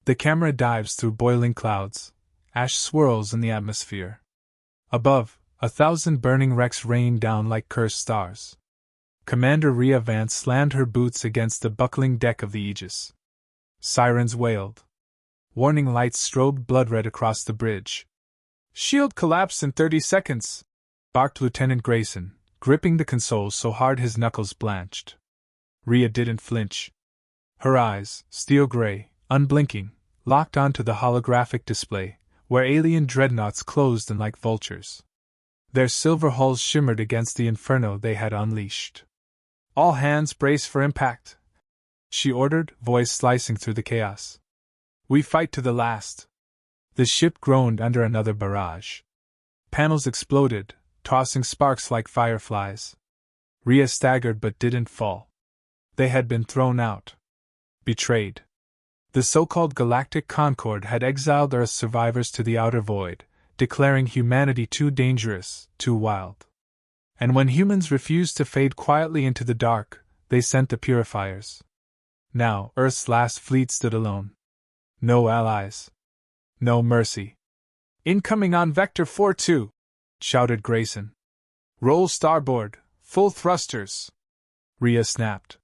The camera dives through boiling clouds. Ash swirls in the atmosphere. Above, 1,000 burning wrecks rain down like cursed stars. Commander Rhea Vance slammed her boots against the buckling deck of the Aegis. Sirens wailed. Warning lights strobed blood-red across the bridge. "Shield collapsed in 30 seconds," barked Lieutenant Grayson, gripping the consoles so hard his knuckles blanched. Rhea didn't flinch. Her eyes, steel gray, unblinking, locked onto the holographic display, where alien dreadnoughts closed in like vultures. Their silver hulls shimmered against the inferno they had unleashed. "All hands brace for impact," she ordered, voice slicing through the chaos. "We fight to the last." The ship groaned under another barrage. Panels exploded, tossing sparks like fireflies. Rhea staggered but didn't fall. They had been thrown out. Betrayed. The so-called Galactic Concord had exiled Earth's survivors to the outer void, declaring humanity too dangerous, too wild. And when humans refused to fade quietly into the dark, they sent the purifiers. Now, Earth's last fleet stood alone. No allies. No mercy. "Incoming on Vector 4-2, shouted Grayson. "Roll starboard, full thrusters." Rhea snapped.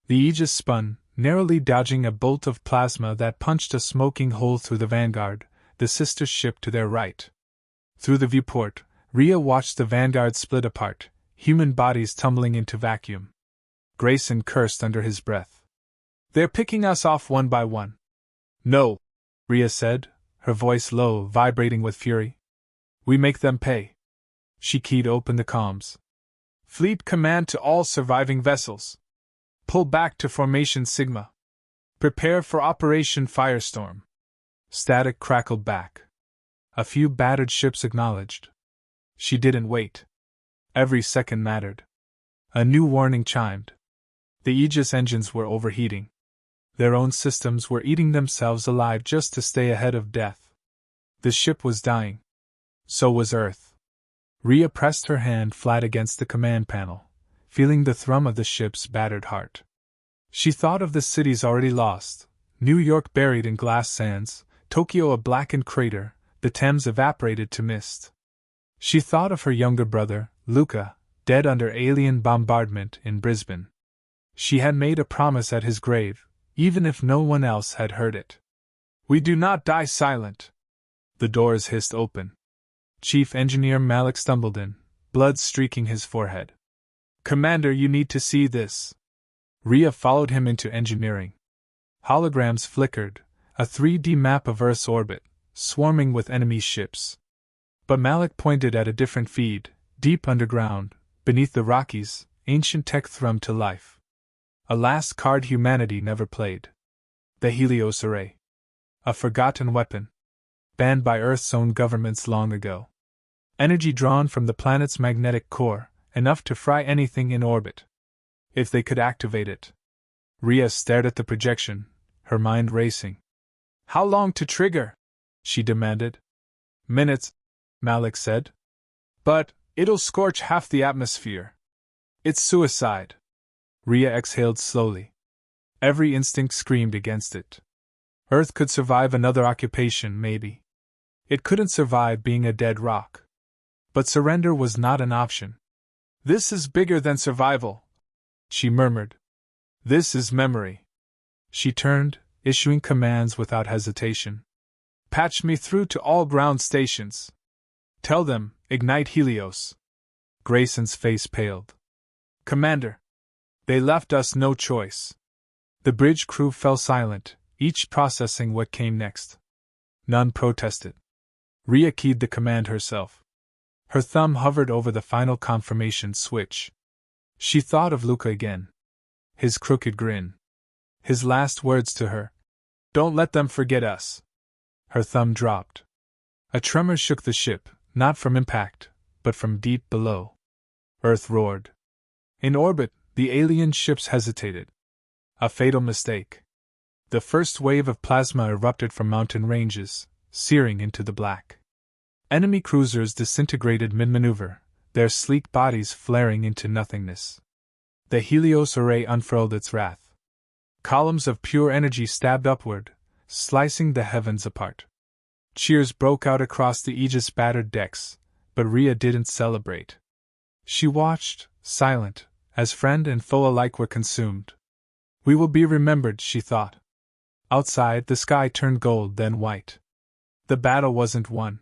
The Aegis spun, narrowly dodging a bolt of plasma that punched a smoking hole through the Vanguard, the sister ship to their right. Through the viewport, Rhea watched the Vanguard split apart, human bodies tumbling into vacuum. Grayson cursed under his breath. "They're picking us off one by one." "No," Rhea said, her voice low, vibrating with fury. "We make them pay." She keyed open the comms. "Fleet command to all surviving vessels. Pull back to Formation Sigma. Prepare for Operation Firestorm." Static crackled back. A few battered ships acknowledged. She didn't wait. Every second mattered. A new warning chimed. The Aegis engines were overheating. Their own systems were eating themselves alive just to stay ahead of death. The ship was dying. So was Earth. Rhea pressed her hand flat against the command panel, feeling the thrum of the ship's battered heart. She thought of the cities already lost, New York buried in glass sands, Tokyo a blackened crater, the Thames evaporated to mist. She thought of her younger brother, Luca, dead under alien bombardment in Brisbane. She had made a promise at his grave, even if no one else had heard it. "We do not die silent." The doors hissed open. Chief Engineer Malik stumbled in, blood streaking his forehead. "Commander, you need to see this." Rhea followed him into engineering. Holograms flickered, a 3D map of Earth's orbit, swarming with enemy ships. But Malik pointed at a different feed, deep underground, beneath the Rockies, ancient tech thrummed to life. A last card humanity never played. The Helios Array. A forgotten weapon. Banned by Earth's own governments long ago. Energy drawn from the planet's magnetic core, enough to fry anything in orbit. If they could activate it. Rhea stared at the projection, her mind racing. "How long to trigger?" she demanded. "Minutes," Malik said. "But it'll scorch half the atmosphere. It's suicide." Rhea exhaled slowly. Every instinct screamed against it. Earth could survive another occupation, maybe. It couldn't survive being a dead rock. But surrender was not an option. "This is bigger than survival," she murmured. "This is memory." She turned, issuing commands without hesitation. "Patch me through to all ground stations. Tell them, ignite Helios." Grayson's face paled. "Commander, they left us no choice." The bridge crew fell silent, each processing what came next. None protested. Rhea keyed the command herself. Her thumb hovered over the final confirmation switch. She thought of Luca again. His crooked grin. His last words to her. "Don't let them forget us." Her thumb dropped. A tremor shook the ship, not from impact, but from deep below. Earth roared. In orbit, the alien ships hesitated. A fatal mistake. The first wave of plasma erupted from mountain ranges, searing into the black. Enemy cruisers disintegrated mid-maneuver, their sleek bodies flaring into nothingness. The Helios Array unfurled its wrath. Columns of pure energy stabbed upward, slicing the heavens apart. Cheers broke out across the Aegis-battered decks, but Rhea didn't celebrate. She watched, silent, as friend and foe alike were consumed. We will be remembered, she thought. Outside, the sky turned gold, then white. The battle wasn't won.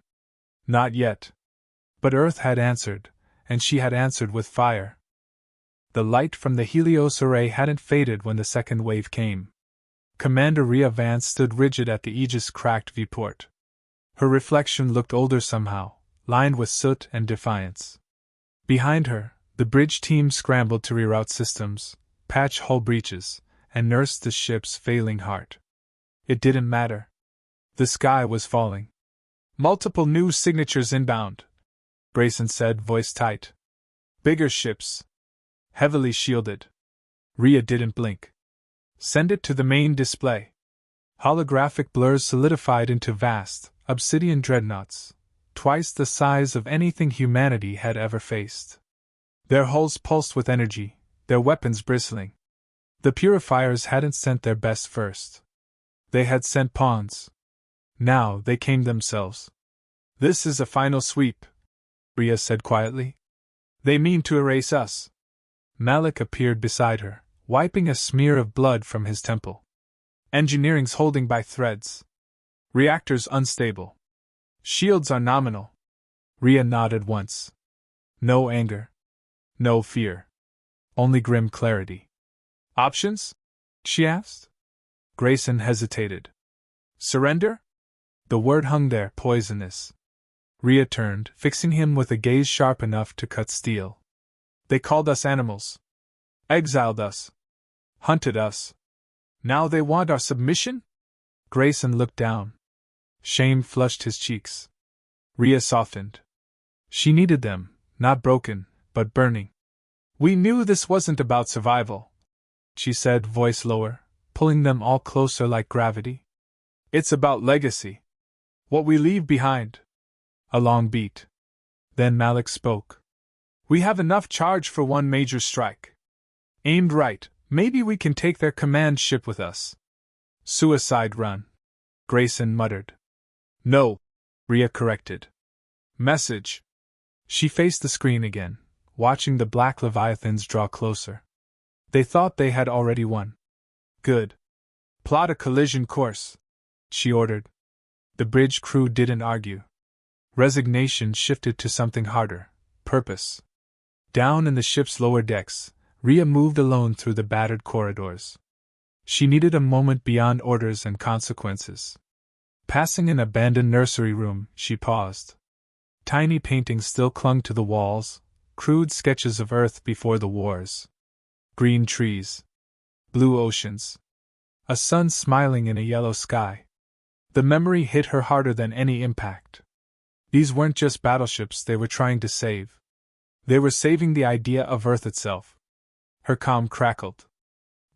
Not yet. But Earth had answered, and she had answered with fire. The light from the Helios array hadn't faded when the second wave came. Commander Rhea Vance stood rigid at the Aegis' cracked viewport. Her reflection looked older somehow, lined with soot and defiance. Behind her, the bridge team scrambled to reroute systems, patch hull breaches, and nurse the ship's failing heart. It didn't matter. The sky was falling. Multiple new signatures inbound, Grayson said, voice tight. Bigger ships. Heavily shielded. Rhea didn't blink. Send it to the main display. Holographic blurs solidified into vast, obsidian dreadnoughts, twice the size of anything humanity had ever faced. Their hulls pulsed with energy, their weapons bristling. The purifiers hadn't sent their best first. They had sent pawns. Now they came themselves. This is a final sweep, Rhea said quietly. They mean to erase us. Malik appeared beside her, wiping a smear of blood from his temple. Engineering's holding by threads. Reactors unstable. Shields are nominal. Rhea nodded once. No anger. No fear. Only grim clarity. Options? She asked. Grayson hesitated. Surrender? The word hung there, poisonous. Rhea turned, fixing him with a gaze sharp enough to cut steel. They called us animals. Exiled us. Hunted us. Now they want our submission? Grayson looked down. Shame flushed his cheeks. Rhea softened. She needed them, not broken, but burning. We knew this wasn't about survival, she said, voice lower, pulling them all closer like gravity. It's about legacy. What we leave behind. A long beat. Then Malik spoke. We have enough charge for one major strike. Aimed right, maybe we can take their command ship with us. Suicide run, Grayson muttered. No, Rhea corrected. Message. She faced the screen again, watching the black leviathans draw closer. They thought they had already won. Good. Plot a collision course, she ordered. The bridge crew didn't argue. Resignation shifted to something harder, purpose. Down in the ship's lower decks, Rhea moved alone through the battered corridors. She needed a moment beyond orders and consequences. Passing an abandoned nursery room, she paused. Tiny paintings still clung to the walls, crude sketches of Earth before the wars. Green trees. Blue oceans. A sun smiling in a yellow sky. The memory hit her harder than any impact. These weren't just battleships they were trying to save. They were saving the idea of Earth itself. Her comm crackled.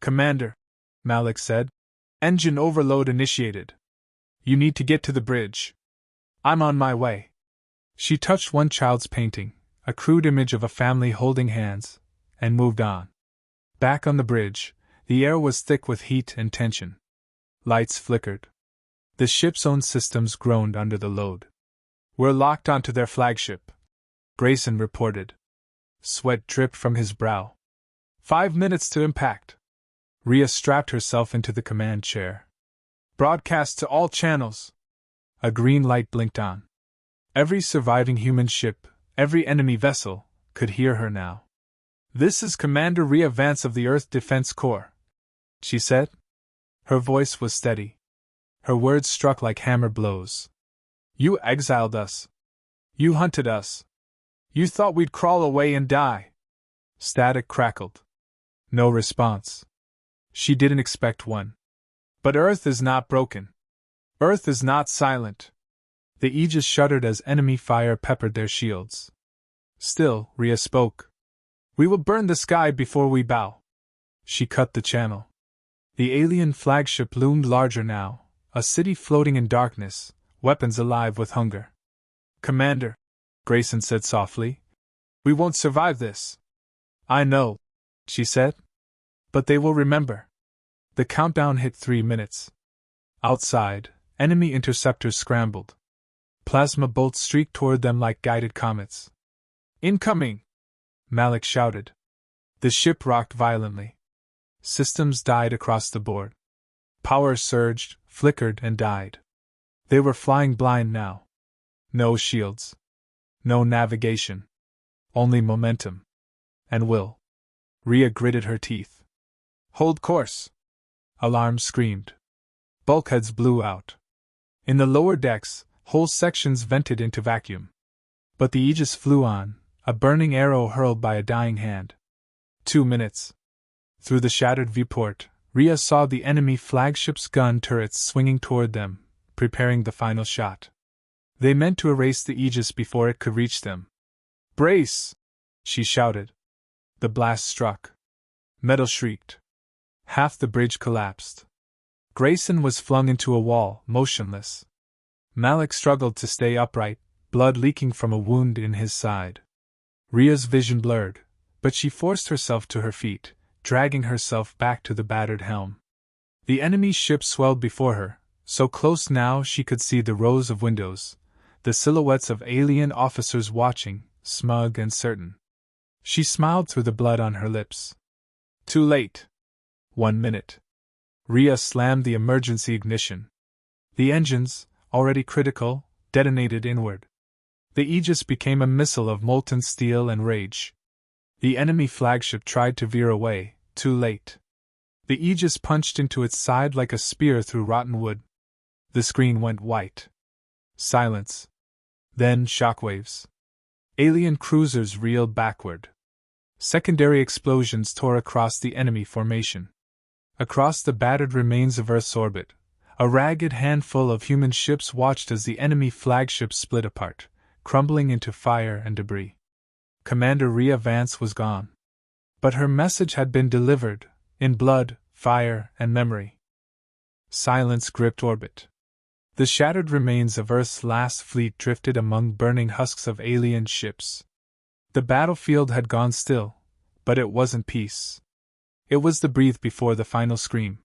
Commander, Malik said. Engine overload initiated. You need to get to the bridge. I'm on my way. She touched one child's painting, a crude image of a family holding hands, and moved on. Back on the bridge, the air was thick with heat and tension. Lights flickered. The ship's own systems groaned under the load. We're locked onto their flagship, Grayson reported. Sweat dripped from his brow. 5 minutes to impact. Rhea strapped herself into the command chair. Broadcast to all channels. A green light blinked on. Every surviving human ship, every enemy vessel, could hear her now. This is Commander Rhea Vance of the Earth Defense Corps, she said. Her voice was steady. Her words struck like hammer blows. You exiled us. You hunted us. You thought we'd crawl away and die. Static crackled. No response. She didn't expect one. But Earth is not broken. Earth is not silent. The Aegis shuddered as enemy fire peppered their shields. Still, Rhea spoke. We will burn the sky before we bow. She cut the channel. The alien flagship loomed larger now, a city floating in darkness, weapons alive with hunger. Commander, Grayson said softly, we won't survive this. I know, she said. But they will remember. The countdown hit 3 minutes. Outside, enemy interceptors scrambled. Plasma bolts streaked toward them like guided comets. Incoming! Malik shouted. The ship rocked violently. Systems died across the board. Power surged, flickered, and died. They were flying blind now. No shields. No navigation. Only momentum. And will. Rhea gritted her teeth. Hold course! Alarms screamed. Bulkheads blew out. In the lower decks, whole sections vented into vacuum. But the Aegis flew on, a burning arrow hurled by a dying hand. 2 minutes. Through the shattered viewport, Rhea saw the enemy flagship's gun turrets swinging toward them, preparing the final shot. They meant to erase the Aegis before it could reach them. Brace! She shouted. The blast struck. Metal shrieked. Half the bridge collapsed. Grayson was flung into a wall, motionless. Malik struggled to stay upright, blood leaking from a wound in his side. Rhea's vision blurred, but she forced herself to her feet, dragging herself back to the battered helm. The enemy ship swelled before her, so close now she could see the rows of windows, the silhouettes of alien officers watching, smug and certain. She smiled through the blood on her lips. Too late. 1 minute. Rhea slammed the emergency ignition. The engines, already critical, detonated inward. The Aegis became a missile of molten steel and rage. The enemy flagship tried to veer away, too late. The Aegis punched into its side like a spear through rotten wood. The screen went white. Silence. Then shockwaves. Alien cruisers reeled backward. Secondary explosions tore across the enemy formation. Across the battered remains of Earth's orbit, a ragged handful of human ships watched as the enemy flagship split apart, crumbling into fire and debris. Commander Rhea Vance was gone. But her message had been delivered, in blood, fire, and memory. Silence gripped orbit. The shattered remains of Earth's last fleet drifted among burning husks of alien ships. The battlefield had gone still, but it wasn't peace. It was the breath before the final scream.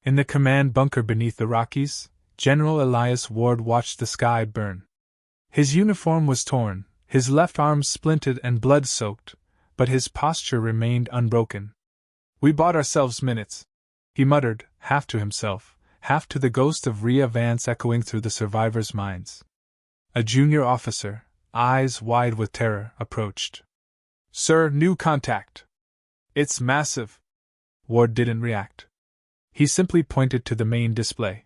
In the command bunker beneath the Rockies, General Elias Ward watched the sky burn. His uniform was torn, his left arm splintered and blood-soaked, but his posture remained unbroken. "We bought ourselves minutes," he muttered, half to himself, half to the ghost of Rhea Vance echoing through the survivors' minds. A junior officer, eyes wide with terror, approached. "Sir, new contact." "It's massive." Ward didn't react. He simply pointed to the main display.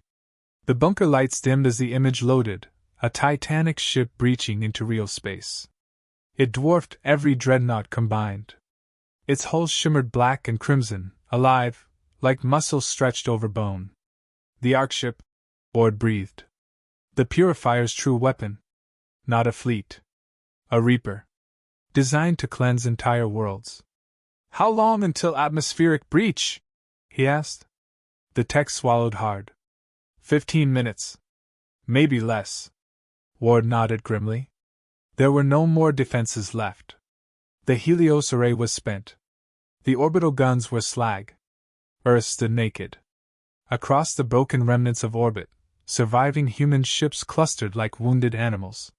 The bunker lights dimmed as the image loaded, a titanic ship breaching into real space. It dwarfed every dreadnought combined. Its hull shimmered black and crimson, alive, like muscle stretched over bone. "The Arkship," Ward breathed. "The Purifier's true weapon. Not a fleet. A Reaper. Designed to cleanse entire worlds." "How long until atmospheric breach?" he asked. The tech swallowed hard. 15 minutes. Maybe less. Ward nodded grimly. There were no more defenses left. The Helios array was spent. The orbital guns were slag. Earth stood naked. Across the broken remnants of orbit, surviving human ships clustered like wounded animals.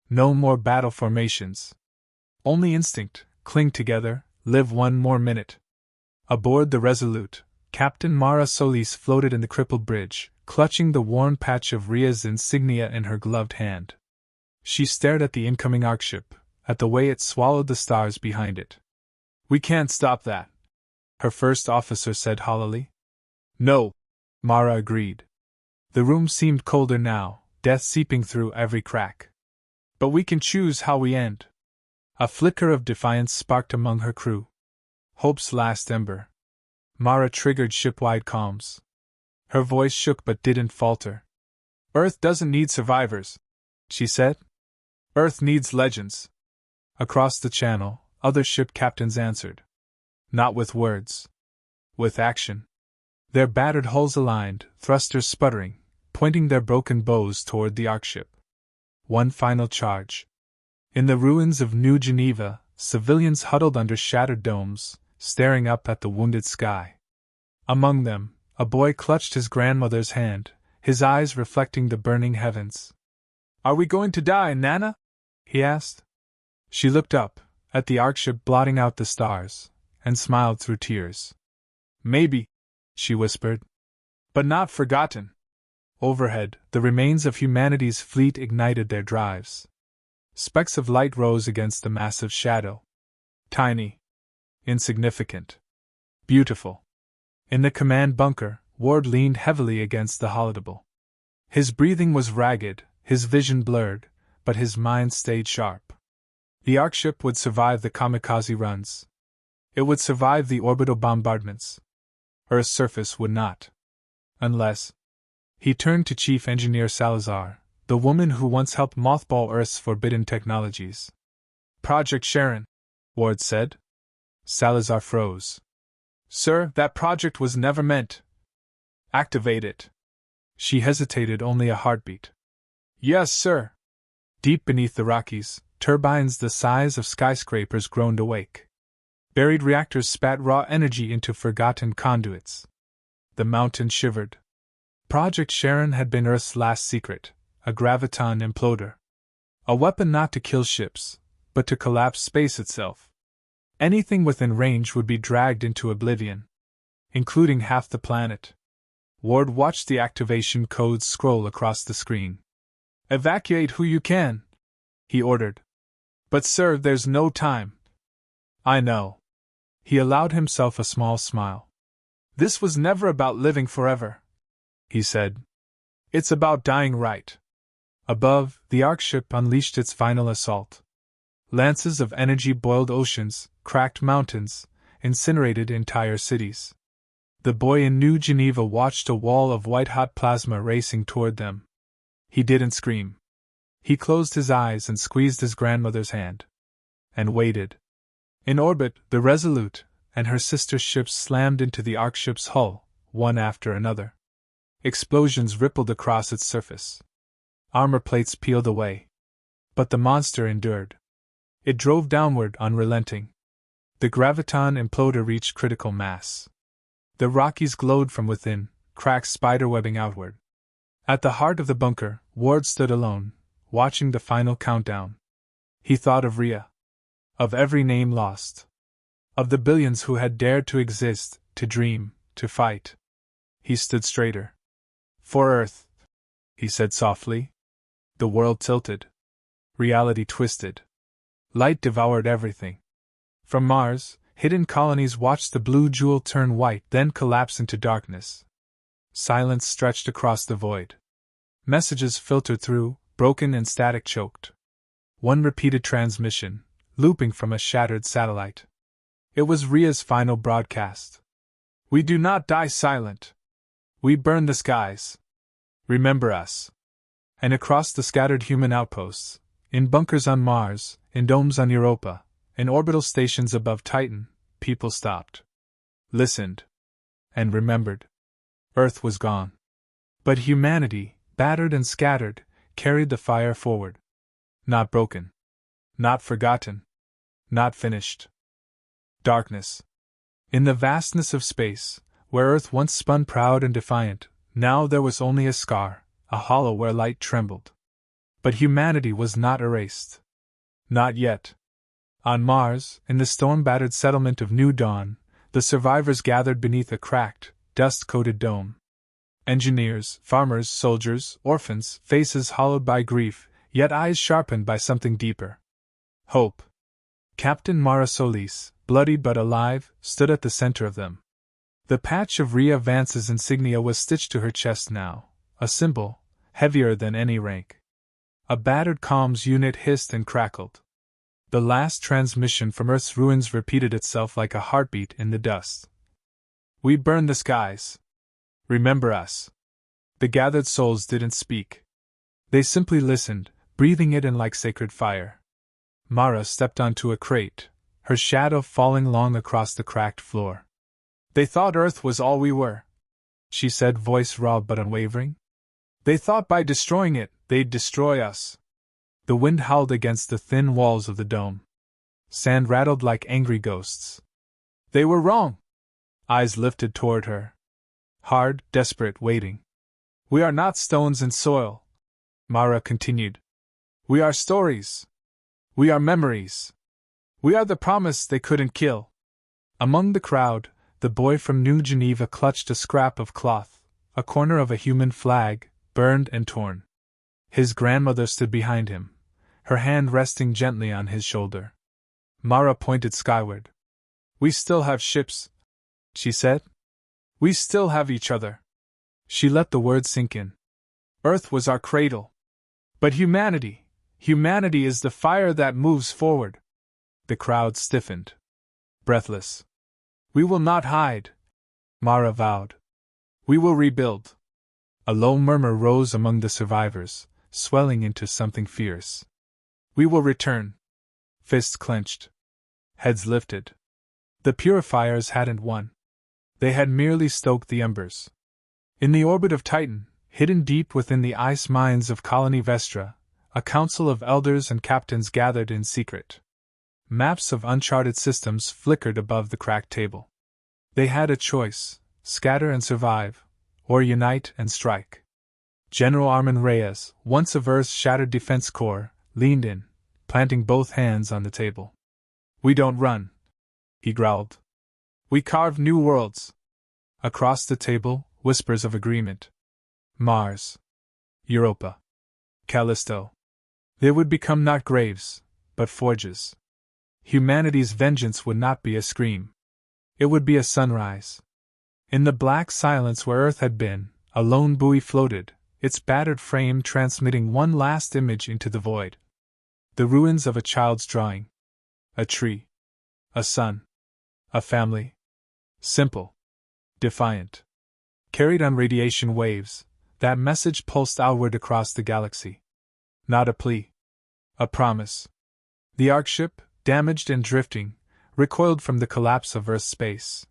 No more battle formations. Only instinct, cling together, live 1 more minute. Aboard the Resolute, Captain Mara Solis floated in the crippled bridge, clutching the worn patch of Rhea's insignia in her gloved hand. She stared at the incoming Arkship, at the way it swallowed the stars behind it. "We can't stop that," her first officer said hollowly. "No," Mara agreed. The room seemed colder now, death seeping through every crack. "But we can choose how we end." A flicker of defiance sparked among her crew. Hope's last ember. Mara triggered shipwide comms. Her voice shook but didn't falter. "Earth doesn't need survivors," she said. "Earth needs legends." Across the channel, other ship captains answered. Not with words. With action. Their battered hulls aligned, thrusters sputtering, pointing their broken bows toward the Arkship. One final charge. In the ruins of New Geneva, civilians huddled under shattered domes, staring up at the wounded sky. Among them, a boy clutched his grandmother's hand, his eyes reflecting the burning heavens. "Are we going to die, Nana?" he asked. She looked up, at the Arkship blotting out the stars, and smiled through tears. "Maybe," she whispered. "But not forgotten." Overhead, the remains of humanity's fleet ignited their drives. Specks of light rose against the massive shadow. Tiny. Insignificant. Beautiful. In the command bunker, Ward leaned heavily against the holodable. His breathing was ragged, his vision blurred, but his mind stayed sharp. The Arkship would survive the kamikaze runs. It would survive the orbital bombardments. Earth's surface would not. Unless. He turned to Chief Engineer Salazar, the woman who once helped mothball Earth's forbidden technologies. "Project Sharon," Ward said. Salazar froze. "Sir, that project was never meant." "Activate it." She hesitated only a heartbeat. "Yes, sir." Deep beneath the Rockies, turbines the size of skyscrapers groaned awake. Buried reactors spat raw energy into forgotten conduits. The mountain shivered. Project Sharon had been Earth's last secret, a graviton imploder. A weapon not to kill ships, but to collapse space itself. Anything within range would be dragged into oblivion, including half the planet. Ward watched the activation codes scroll across the screen. "Evacuate who you can," he ordered. "But sir, there's no time." "I know." He allowed himself a small smile. "This was never about living forever," he said. "It's about dying right." Above, the Arkship unleashed its final assault. Lances of energy boiled oceans, cracked mountains, incinerated entire cities. The boy in New Geneva watched a wall of white-hot plasma racing toward them. He didn't scream. He closed his eyes and squeezed his grandmother's hand. And waited. In orbit, the Resolute and her sister ships slammed into the Arkship's hull, one after another. Explosions rippled across its surface. Armor plates peeled away. But the monster endured. It drove downward, unrelenting. The graviton imploder reached critical mass. The Rockies glowed from within, cracks spiderwebbing outward. At the heart of the bunker, Ward stood alone, watching the final countdown. He thought of Rhea. Of every name lost. Of the billions who had dared to exist, to dream, to fight. He stood straighter. "For Earth," he said softly. The world tilted. Reality twisted. Light devoured everything. From Mars, hidden colonies watched the blue jewel turn white, then collapse into darkness. Silence stretched across the void. Messages filtered through, broken and static choked. One repeated transmission, looping from a shattered satellite. It was Rhea's final broadcast. "We do not die silent. We burn the skies. Remember us." And across the scattered human outposts, in bunkers on Mars, in domes on Europa, in orbital stations above Titan, people stopped. Listened. And remembered. Earth was gone. But humanity, battered and scattered, carried the fire forward. Not broken. Not forgotten. Not finished. Darkness. In the vastness of space, where Earth once spun proud and defiant, now there was only a scar, a hollow where light trembled. But humanity was not erased. Not yet. On Mars, in the storm-battered settlement of New Dawn, the survivors gathered beneath a cracked, dust-coated dome. Engineers, farmers, soldiers, orphans, faces hollowed by grief, yet eyes sharpened by something deeper. Hope. Captain Mara Solis, bloody but alive, stood at the center of them. The patch of Rhea Vance's insignia was stitched to her chest now, a symbol, heavier than any rank. A battered comms unit hissed and crackled. The last transmission from Earth's ruins repeated itself like a heartbeat in the dust. "We burn the skies. Remember us." The gathered souls didn't speak. They simply listened, breathing it in like sacred fire. Mara stepped onto a crate, her shadow falling long across the cracked floor. "They thought Earth was all we were," she said, voice raw but unwavering. "They thought by destroying it, they'd destroy us." The wind howled against the thin walls of the dome. Sand rattled like angry ghosts. "They were wrong." Eyes lifted toward her. Hard, desperate, waiting. We are not stones and soil, Mara continued. We are stories. We are memories. We are the promise they couldn't kill. Among the crowd, the boy from New Geneva clutched a scrap of cloth, a corner of a human flag, burned and torn. His grandmother stood behind him, her hand resting gently on his shoulder. Mara pointed skyward. We still have ships, she said. We still have each other. She let the words sink in. Earth was our cradle. But humanity is the fire that moves forward. The crowd stiffened. Breathless. We will not hide, Mara vowed. We will rebuild. A low murmur rose among the survivors, swelling into something fierce. We will return. Fists clenched. Heads lifted. The purifiers hadn't won. They had merely stoked the embers. In the orbit of Titan, hidden deep within the ice mines of Colony Vestra, a council of elders and captains gathered in secret. Maps of uncharted systems flickered above the cracked table. They had a choice: scatter and survive, or unite and strike. General Armin Reyes, once of Earth's shattered defense corps, leaned in, planting both hands on the table. We don't run, he growled. We carve new worlds. Across the table, whispers of agreement. Mars. Europa. Callisto. They would become not graves, but forges. Humanity's vengeance would not be a scream. It would be a sunrise. In the black silence where Earth had been, a lone buoy floated, its battered frame transmitting one last image into the void. The ruins of a child's drawing. A tree. A sun. A family. Simple. Defiant. Carried on radiation waves, that message pulsed outward across the galaxy. Not a plea. A promise. The Ark ship, damaged and drifting, recoiled from the collapse of Earth's space.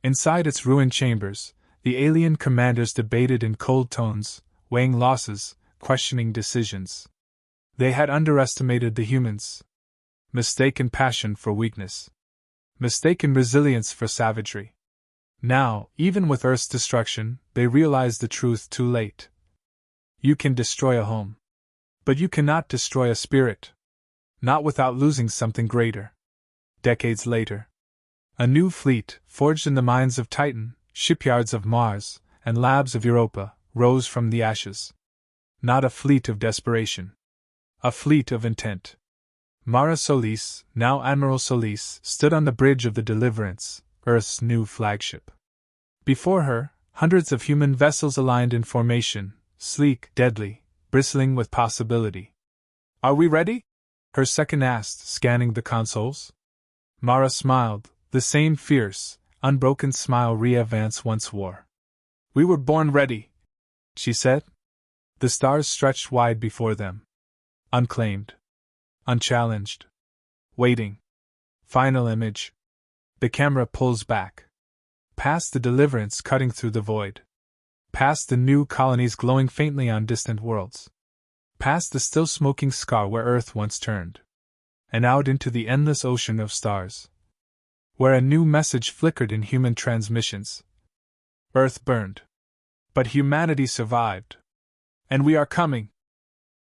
Inside its ruined chambers, the alien commanders debated in cold tones, weighing losses, questioning decisions. They had underestimated the humans. Mistaken passion for weakness. Mistaken resilience for savagery. Now, even with Earth's destruction, they realized the truth too late. You can destroy a home. But you cannot destroy a spirit. Not without losing something greater. Decades later, a new fleet, forged in the mines of Titan, shipyards of Mars, and labs of Europa, rose from the ashes. Not a fleet of desperation. A fleet of intent. Mara Solis, now Admiral Solis, stood on the bridge of the Deliverance, Earth's new flagship. Before her, hundreds of human vessels aligned in formation, sleek, deadly, bristling with possibility. Are we ready? Her second asked, scanning the consoles. Mara smiled, the same fierce, unbroken smile Rhea Vance once wore. We were born ready, she said. The stars stretched wide before them. Unclaimed. Unchallenged. Waiting. Final image. The camera pulls back. Past the Deliverance cutting through the void. Past the new colonies glowing faintly on distant worlds. Past the still smoking scar where Earth once turned. And out into the endless ocean of stars. Where a new message flickered in human transmissions. Earth burned. But humanity survived. And we are coming.